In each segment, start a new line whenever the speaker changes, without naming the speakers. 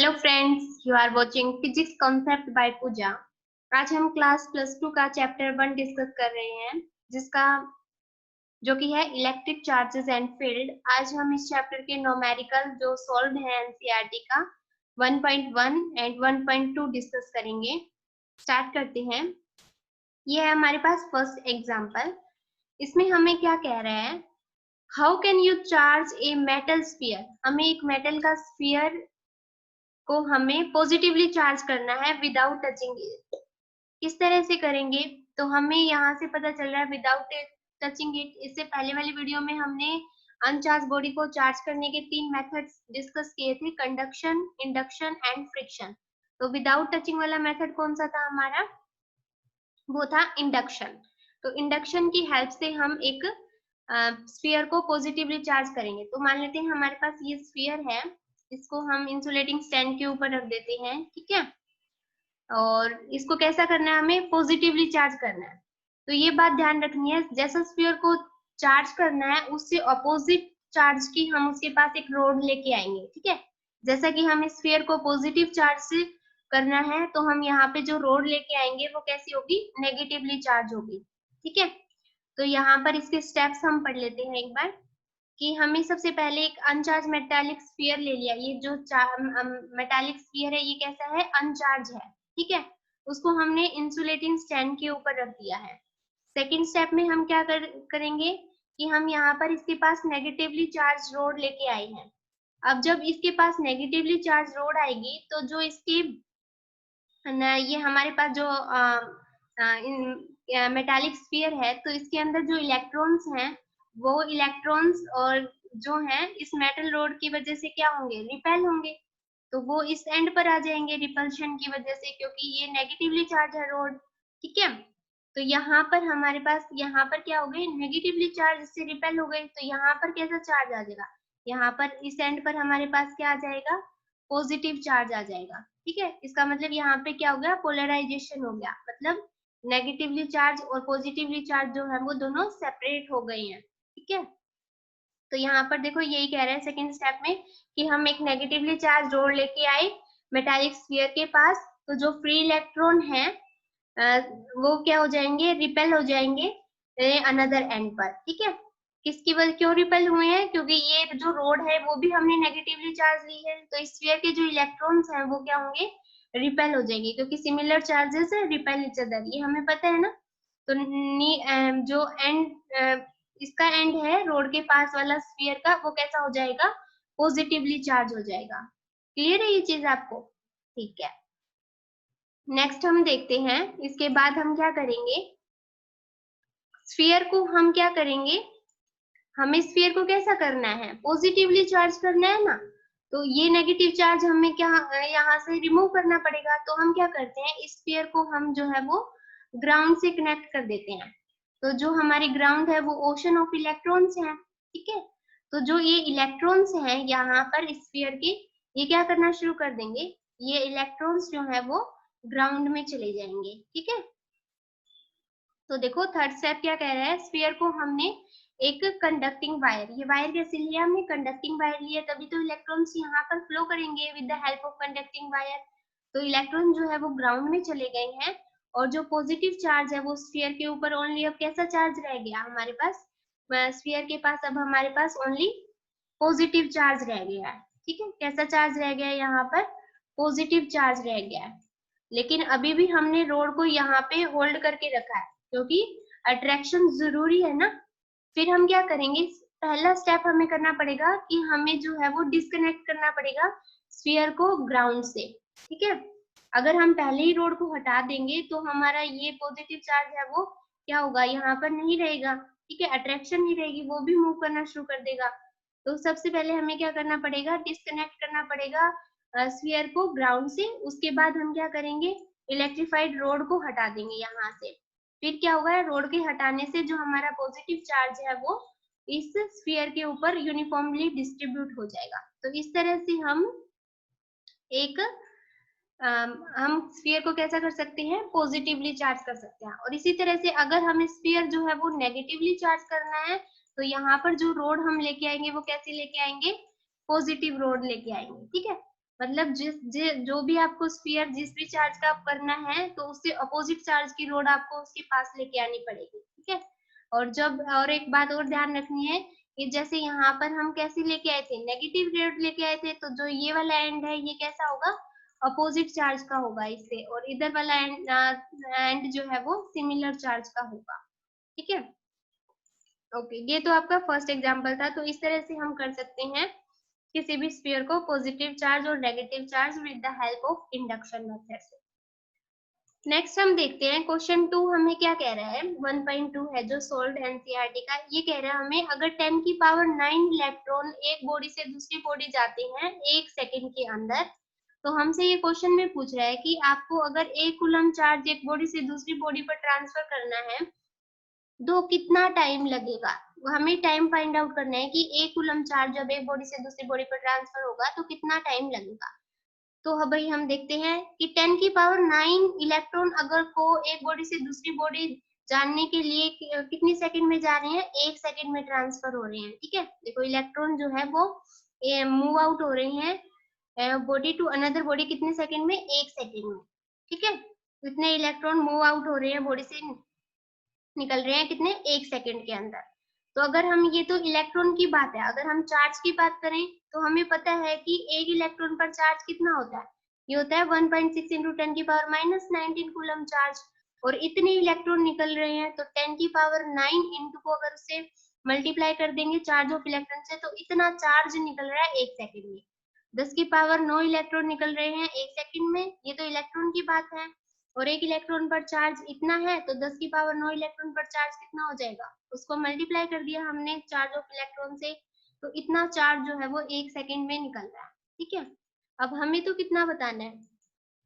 Hello friends, you are watching physics concept by Pooja. आज हम class +2 का चैप्टर 1 डिस्कस कर रहे हैं, जिसका जो कि है इलेक्ट्रिक चार्जेस एंड फील्ड। आज हम इस चैप्टर के न्यूमेरिकल जो सॉल्व है एनसीईआरटी का 1.1 एंड 1.2 डिस्कस करेंगे। स्टार्ट करते हैं। ये है हमारे पास फर्स्ट एग्जांपल। इसमें हमें क्या कह रहा है, how can you charge a metal sphere. हमें एक मेटल का स्फीयर को हमें पॉजिटिवली चार्ज करना है विदाउट टचिंग इट। किस तरह से करेंगे, तो हमें यहाँ से पता चल रहा है विदाउट टचिंग इट। इससे पहले वाली वीडियो में हमने अनचार्ज बॉडी को चार्ज करने के 3 मेथड्स डिस्कस किए थे, कंडक्शन, इंडक्शन एंड फ्रिक्शन। तो विदाउट टचिंग वाला मेथड कौन सा था हमारा, वो था इंडक्शन। तो इंडक्शन की हेल्प से हम एक स्फीयर को पॉजिटिवली चार्ज करेंगे। तो मान लेते हैं हमारे पास ये स्फीयर है, इसको हम इंसुलेटिंग स्टैंड के ऊपर रख देते हैं, ठीक है। और इसको कैसा करना है, हमें पॉजिटिवली चार्ज करना है। तो ये बात ध्यान रखनी है, जैसा स्फीयर को चार्ज करना है उससे अपोजिट चार्ज की हम उसके पास एक रोड लेके आएंगे, ठीक है। जैसा कि हम इस स्फीयर को पॉजिटिव चार्ज से करना है, तो हम यहाँ पे जो रोड लेके आएंगे वो कैसी होगी, नेगेटिवली चार्ज होगी, ठीक है। तो यहाँ पर इसके स्टेप्स हम पढ़ लेते हैं एक बार, कि हमें सबसे पहले एक अनचार्ज मेटालिक स्फीयर ले लिया। ये जो मेटालिक स्फीयर है ये कैसा है, अनचार्ज है, ठीक है। उसको हमने इंसुलेटिंग स्टैंड के ऊपर रख दिया है। सेकंड स्टेप में हम क्या करेंगे कि हम यहाँ पर इसके पास नेगेटिवली चार्ज रोड लेके आए हैं। अब जब इसके पास नेगेटिवली चार्ज रोड आएगी, तो जो इसकी ये हमारे पास जो मेटालिक स्फीयर है, तो इसके अंदर जो इलेक्ट्रॉन्स हैं, वो इलेक्ट्रॉन्स और जो हैं इस मेटल रोड की वजह से क्या होंगे, रिपेल होंगे। तो वो इस एंड पर आ जाएंगे रिपल्शन की वजह से, क्योंकि ये नेगेटिवली चार्ज है रोड, ठीक है। तो यहाँ पर हमारे पास यहाँ पर क्या हो गए, नेगेटिवली चार्ज इससे रिपेल हो गए। तो यहाँ पर कैसा चार्ज आ जाएगा, यहाँ पर इस एंड पर हमारे पास क्या आ जाएगा, पॉजिटिव चार्ज आ जाएगा, ठीक है। इसका मतलब यहाँ पे क्या हो गया, पोलराइजेशन हो गया। मतलब नेगेटिवली चार्ज और पॉजिटिवली चार्ज जो है वो दोनों सेपरेट हो गए हैं, ठीक है। तो यहाँ पर देखो यही कह रहा है सेकंड स्टेप में, कि हम एक नेगेटिवली चार्ज रोड लेके आए मेटालिक स्फीयर के पास। तो जो फ्री इलेक्ट्रॉन है वो क्या हो जाएंगे, रिपेल हो जाएंगे अनदर एंड पर, ठीक है। किसकी वजह, क्यों रिपेल हुए हैं, क्योंकि ये जो रोड है वो भी हमने नेगेटिवली चार्ज ली है। तो स्फीयर के जो इलेक्ट्रॉन्स हैं वो क्या होंगे, रिपेल हो जाएंगे, क्योंकि similar charges repel each other, ये हमें पता है ना। तो जो एंड इसका एंड है रोड के पास वाला स्फीयर का, वो कैसा हो जाएगा, पॉजिटिवली चार्ज हो जाएगा। क्लियर है ये चीज आपको, ठीक है। नेक्स्ट हम देखते हैं, इसके बाद हम क्या करेंगे, स्फीयर को हम क्या करेंगे, हमें स्फीयर को कैसा करना है, पॉजिटिवली चार्ज करना है ना। तो ये नेगेटिव चार्ज हमें क्या यहाँ से रिमूव करना पड़ेगा। तो हम क्या करते हैं, इस स्फीयर को हम जो है वो ग्राउंड से कनेक्ट कर देते हैं। तो जो हमारी ग्राउंड है वो ओशन ऑफ इलेक्ट्रॉन्स है, ठीक है। तो जो ये इलेक्ट्रॉन्स हैं यहाँ पर स्फीयर के, ये क्या करना शुरू कर देंगे, ये इलेक्ट्रॉन्स जो है वो ग्राउंड में चले जाएंगे, ठीक है। तो देखो थर्ड स्टेप क्या कह रहा है, स्फीयर को हमने एक कंडक्टिंग वायर, ये वायर कैसे लिया हमने, कंडक्टिंग वायर लिया, तभी तो इलेक्ट्रॉन्स यहाँ पर फ्लो करेंगे with the help of conducting wire. तो इलेक्ट्रॉन जो है वो ग्राउंड में चले गए हैं, और जो पॉजिटिव चार्ज है वो स्फीयर के ऊपर ओनली अब कैसा चार्ज रह गया हमारे पास, स्फीयर के पास अब हमारे पास ओनली पॉजिटिव चार्ज रह गया है, ठीक है। कैसा चार्ज रह गया है यहाँ पर, पॉजिटिव चार्ज रह गया है। लेकिन अभी भी हमने रोड को यहाँ पे होल्ड करके रखा है, क्योंकि अट्रैक्शन जरूरी है ना। फिर हम क्या करेंगे, पहला स्टेप हमें करना पड़ेगा कि हमें जो है वो डिस्कनेक्ट करना पड़ेगा स्फीयर को ग्राउंड से, ठीक है। अगर हम पहले ही रोड को हटा देंगे तो हमारा ये पॉजिटिव चार्ज है वो क्या होगा, यहाँ पर नहीं रहेगा, ठीक है। अट्रैक्शन नहीं रहेगी, वो भी मूव करना शुरू कर देगा। तो सबसे पहले हमें क्या करना पड़ेगा, डिस्कनेक्ट करना पड़ेगा स्फीयर को ग्राउंड से। उसके बाद हम क्या करेंगे, इलेक्ट्रिफाइड रोड को हटा देंगे यहाँ से। फिर क्या होगा, रोड के हटाने से जो हमारा पॉजिटिव चार्ज है वो इस स्फीयर के ऊपर यूनिफॉर्मली डिस्ट्रीब्यूट हो जाएगा। तो इस तरह से हम एक हम स्फीयर को कैसा कर सकते हैं, पॉजिटिवली चार्ज कर सकते हैं। और इसी तरह से अगर हमें स्फीयर जो है वो नेगेटिवली चार्ज करना है, तो यहाँ पर जो रोड हम लेके आएंगे वो कैसे लेके आएंगे, पॉजिटिव रोड लेके आएंगे, ठीक है। मतलब जो भी आपको स्फीयर जिस भी चार्ज का आप करना है तो उससे अपोजिट चार्ज की रोड आपको उसके पास लेके आनी पड़ेगी, ठीक है। और जब और एक बात और ध्यान रखनी है कि जैसे यहाँ पर हम कैसे लेके आए थे, नेगेटिव रोड लेके आए थे, तो जो ये वाला एंड है ये कैसा होगा, अपोजिट चार्ज का होगा इससे, और इधर वाला एंड जो है वो सिमिलर चार्ज का होगा, ठीक है। ओके, ये तो आपका फर्स्ट एग्जांपल था। तो इस तरह से हम कर सकते हैं किसी भी स्फीयर को पॉजिटिव चार्ज और negative charge with the help of induction method से। नेक्स्ट हम देखते हैं क्वेश्चन 2 हमें क्या कह रहा है, 1.2 है जो सोल्व एनसीईआरटी का। ये कह रहा है हमें अगर 10 की पावर 9 इलेक्ट्रॉन एक बॉडी से दूसरी बॉडी जाते हैं 1 सेकंड के अंदर, तो हमसे ये क्वेश्चन में पूछ रहा है कि आपको अगर 1 कूलम चार्ज एक बॉडी से दूसरी बॉडी पर ट्रांसफर करना है तो कितना टाइम लगेगा। हमें टाइम फाइंड आउट करना है कि 1 कूलम चार्ज जब एक बॉडी से दूसरी बॉडी पर ट्रांसफर होगा तो कितना टाइम लगेगा। तो भाई हम देखते हैं कि 10 की पावर 9 इलेक्ट्रॉन अगर को एक बॉडी से दूसरी बॉडी जानने के लिए कितनी सेकंड में जा रहे हैं, 1 सेकंड में ट्रांसफर हो रहे हैं, ठीक है। देखो इलेक्ट्रॉन जो है वो मूव आउट हो रहे हैं बॉडी टू अनदर बॉडी कितने सेकंड में, 1 सेकंड में, ठीक है। इतने इलेक्ट्रॉन मूव आउट हो रहे हैं बॉडी से, निकल रहे हैं कितने, 1 सेकंड के अंदर। तो अगर हम, ये तो इलेक्ट्रॉन की बात है, अगर हम चार्ज की बात करें तो हमें पता है कि एक इलेक्ट्रॉन पर चार्ज कितना होता है, ये होता है 1.6 इंटू 10 की पावर माइनस 19 कूलम चार्ज। और इतने इलेक्ट्रॉन निकल रहे हैं तो 10 की पावर 9 इंटू को अगर उससे मल्टीप्लाई कर देंगे चार्ज ऑफ इलेक्ट्रॉन से, तो इतना चार्ज निकल रहा है 1 सेकंड में। 10 की पावर 9 इलेक्ट्रॉन निकल रहे हैं 1 सेकंड में, ये तो इलेक्ट्रॉन की बात है। और एक इलेक्ट्रॉन पर चार्ज इतना है तो 10 की पावर 9 इलेक्ट्रॉन पर चार्ज कितना हो जाएगा, उसको मल्टीप्लाई कर दिया हमने चार्ज ऑफ इलेक्ट्रॉन से, तो इतना चार्ज जो है वो 1 सेकंड में निकल रहा है, ठीक है। अब हमें तो कितना बताना है,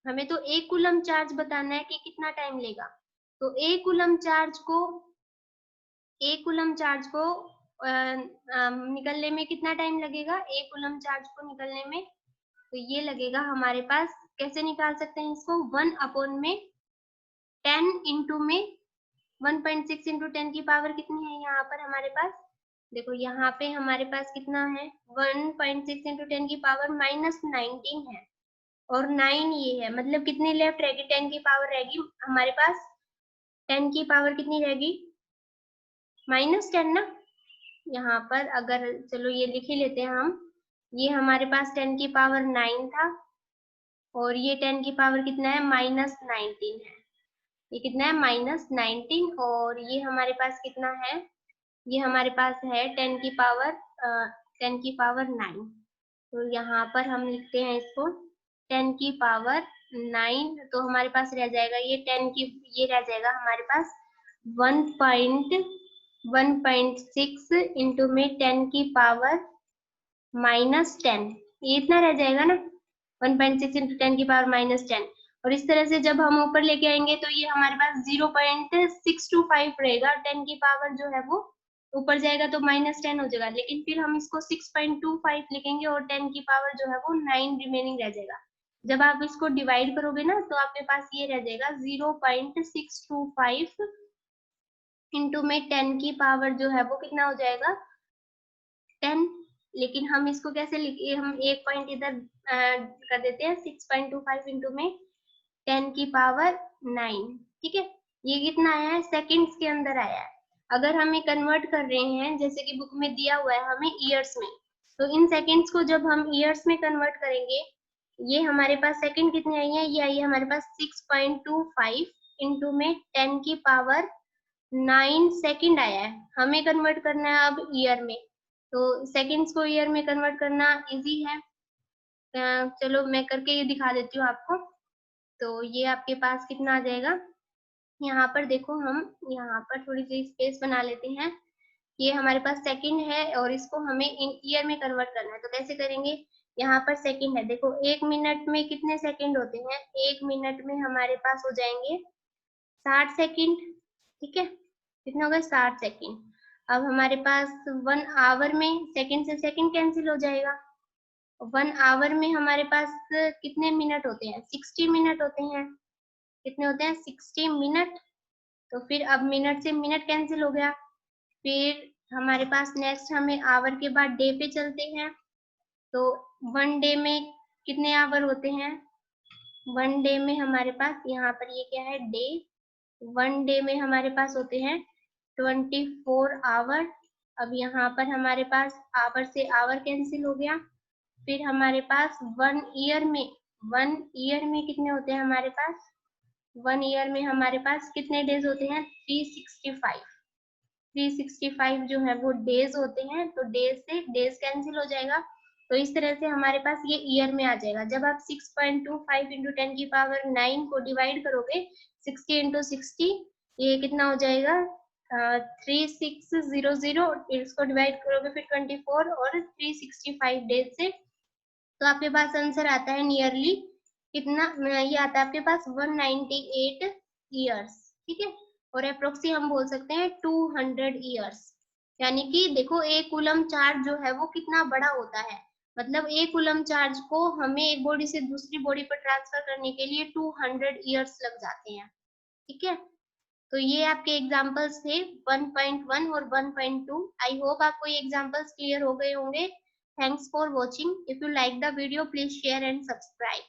हमें तो 1 कूलम चार्ज बताना है कि कितना टाइम लेगा। तो 1 कूलम चार्ज को 1 कूलम चार्ज को निकलने में कितना टाइम लगेगा, 1 कूलम चार्ज को निकलने में, तो ये लगेगा हमारे पास, कैसे निकाल सकते हैं इसको, 1 अपॉन में 10 इंटू में 1.6 इंटू 10 की पावर कितनी है यहाँ पर हमारे पास, देखो यहाँ पे हमारे पास कितना है, 1.6 इंटू 10 की पावर माइनस 19 है, और 9 ये है, मतलब कितनी लेफ्ट रहेगी, 10 की पावर रहेगी हमारे पास, 10 की पावर कितनी रहेगी, -10 ना। यहाँ पर अगर चलो ये लिख ही लेते हैं हम, ये हमारे पास 10 की पावर 9 था, और ये 10 की पावर कितना है, -19 है। ये कितना है, -19, और ये हमारे पास कितना है, ये हमारे पास है 10 की पावर 9। तो यहाँ पर हम लिखते हैं इसको 10 की पावर 9, तो हमारे पास रह जाएगा ये 10 की, ये रह जाएगा हमारे पास 1.6 इंटू में 10 की पावर -10, ये इतना रह जाएगा ना, 1.6 इंटू 10 की पावर -10। और इस तरह से जब हम ऊपर लेके आएंगे तो ये हमारे पास 0.625 रहेगा, 10 की पावर जो है वो ऊपर जाएगा तो -10 हो जाएगा, लेकिन फिर हम इसको 6.25 लिखेंगे और 10 की पावर जो है वो 9 रिमेनिंग रह जाएगा। जब आप इसको डिवाइड करोगे ना तो आपके पास ये रह जाएगा 0.625 इंटू में 10 की पावर जो है वो कितना हो जाएगा, 10। लेकिन हम इसको कैसे लिखे, हम एक पॉइंट इधर कर देते हैं, 6.25 इंटू में 10 की पावर 9, ठीक है। ये कितना आया है, सेकंड्स के अंदर आया है। अगर हमें कन्वर्ट कर रहे हैं जैसे कि बुक में दिया हुआ है हमें ईयर्स में, तो इन सेकंड्स को जब हम ईयर्स में कन्वर्ट करेंगे, ये हमारे पास सेकंड कितनी आई है, ये आई है हमारे पास 6.25 इंटू में 10 की पावर 9 सेकंड आया है। हमें कन्वर्ट करना है अब ईयर में, तो सेकंड्स को ईयर में कन्वर्ट करना इजी है। चलो मैं करके ये दिखा देती हूँ आपको। तो ये आपके पास कितना आ जाएगा, यहाँ पर देखो हम यहाँ पर थोड़ी सी स्पेस बना लेते हैं। ये हमारे पास सेकंड है और इसको हमें इन ईयर में कन्वर्ट करना है, तो कैसे करेंगे, यहाँ पर सेकंड है, देखो 1 मिनट में कितने सेकंड होते हैं, 1 मिनट में हमारे पास हो जाएंगे 60 सेकंड, ठीक है। कितना हो गया, 60 सेकंड। अब हमारे पास 1 आवर में सेकंड से सेकंड कैंसिल हो जाएगा, 1 आवर में हमारे पास कितने मिनट होते हैं, 60 मिनट होते हैं, कितने होते हैं, 60 मिनट। तो फिर अब मिनट से मिनट कैंसिल हो गया, फिर हमारे पास नेक्स्ट हमें आवर के बाद डे पे चलते हैं, तो 1 डे में कितने आवर होते हैं? 1 डे में हमारे पास, यहाँ पर ये क्या है, डे। 1 डे में हमारे पास होते हैं 24 आवर। अब यहाँ पर हमारे पास आवर से आवर कैंसिल हो गया। फिर हमारे पास 1 ईयर में, 1 ईयर में कितने होते हैं हमारे पास? 1 ईयर में हमारे पास कितने डेज होते हैं? 365। 365 जो है वो डेज होते हैं, तो डेज से डेज कैंसिल हो जाएगा। तो इस तरह से हमारे पास ये ईयर में आ जाएगा। जब आप 6.25 इंटू 10⁹ को डिवाइड करोगे 60 इंटू 60, ये कितना हो जाएगा? 3600। इसको डिवाइड करोगे फिर 24 और 365 डेज से, तो आपके पास आंसर आता है नियरली कितना, ये आता है आपके पास 198 ईयर्स। ठीक है, और अप्रोक्सी हम बोल सकते हैं 200 ईयर्स। यानी कि देखो, एक कूलम चार्ज जो है वो कितना बड़ा होता है, मतलब एक कूलम चार्ज को हमें एक बॉडी से दूसरी बॉडी पर ट्रांसफर करने के लिए 200 ईयर्स लग जाते हैं। ठीक है, तो ये आपके एग्जांपल्स थे 1.1 और 1.2। आई होप आपको ये एग्जांपल्स क्लियर हो गए होंगे। Thanks for watching. If you like the video, please share and subscribe.